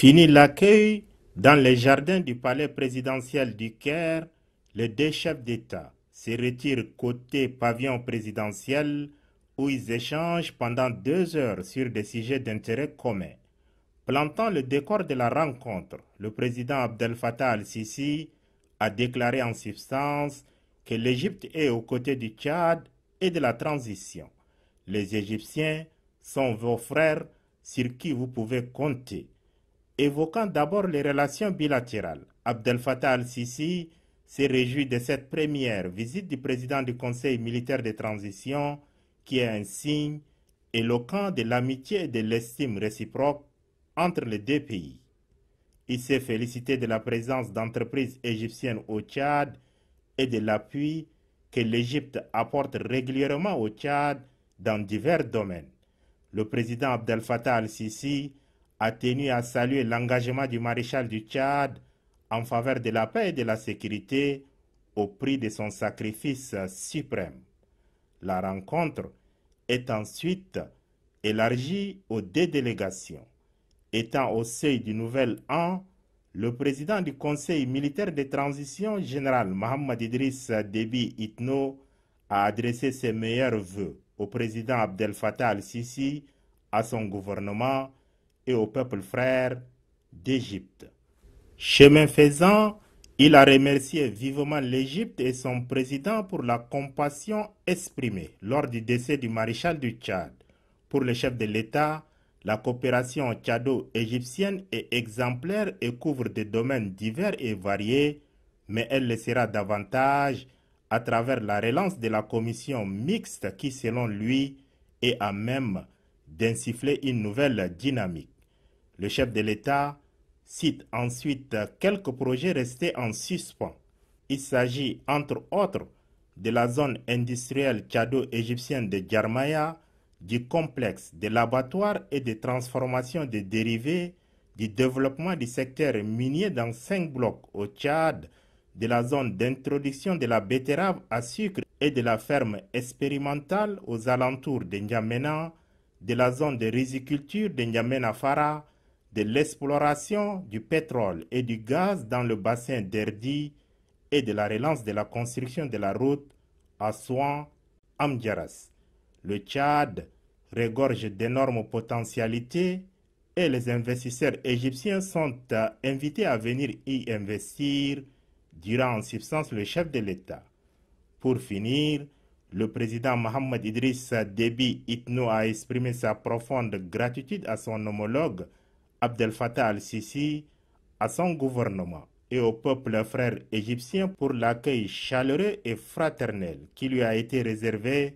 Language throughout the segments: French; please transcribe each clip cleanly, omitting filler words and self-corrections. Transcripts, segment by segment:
Fini l'accueil dans les jardins du palais présidentiel du Caire, les deux chefs d'État se retirent côté pavillon présidentiel où ils échangent pendant 2 heures sur des sujets d'intérêt commun. Plantant le décor de la rencontre, le président Abdel Fattah al-Sisi a déclaré en substance que l'Égypte est aux côtés du Tchad et de la transition. Les Égyptiens sont vos frères sur qui vous pouvez compter. Évoquant d'abord les relations bilatérales, Abdel Fattah al-Sisi s'est réjoui de cette première visite du président du Conseil militaire de transition qui est un signe éloquent de l'amitié et de l'estime réciproque entre les deux pays. Il s'est félicité de la présence d'entreprises égyptiennes au Tchad et de l'appui que l'Égypte apporte régulièrement au Tchad dans divers domaines. Le président Abdel Fattah al-Sisi a tenu à saluer l'engagement du maréchal du Tchad en faveur de la paix et de la sécurité au prix de son sacrifice suprême. La rencontre est ensuite élargie aux deux délégations. Étant au seuil du nouvel an, le président du Conseil militaire de transition, général Mohamed Idriss Déby Itno, a adressé ses meilleurs vœux au président Abdel Fattah al-Sisi, à son gouvernement et au peuple frère d'Égypte. Chemin faisant, il a remercié vivement l'Égypte et son président pour la compassion exprimée lors du décès du maréchal du Tchad. Pour le chef de l'État, la coopération tchado-égyptienne est exemplaire et couvre des domaines divers et variés, mais elle le sera davantage à travers la relance de la commission mixte qui, selon lui, est à même d'insuffler une nouvelle dynamique. Le chef de l'État cite ensuite quelques projets restés en suspens. Il s'agit entre autres de la zone industrielle tchado-égyptienne de Djarmaya, du complexe de l'abattoir et de transformation des dérivés, du développement du secteur minier dans 5 blocs au Tchad, de la zone d'introduction de la betterave à sucre et de la ferme expérimentale aux alentours de N'Djamena, de la zone de riziculture de N'Djamena-Fara, de l'exploration du pétrole et du gaz dans le bassin d'Erdi et de la relance de la construction de la route Assouan-Amdjaras. Le Tchad regorge d'énormes potentialités et les investisseurs égyptiens sont invités à venir y investir, dira en substance le chef de l'État. Pour finir, le président Mohamed Idriss Déby Itno a exprimé sa profonde gratitude à son homologue Abdel Fattah al-Sisi, à son gouvernement et au peuple frère égyptien pour l'accueil chaleureux et fraternel qui lui a été réservé,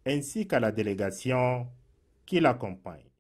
ainsi qu'à la délégation qui l'accompagne.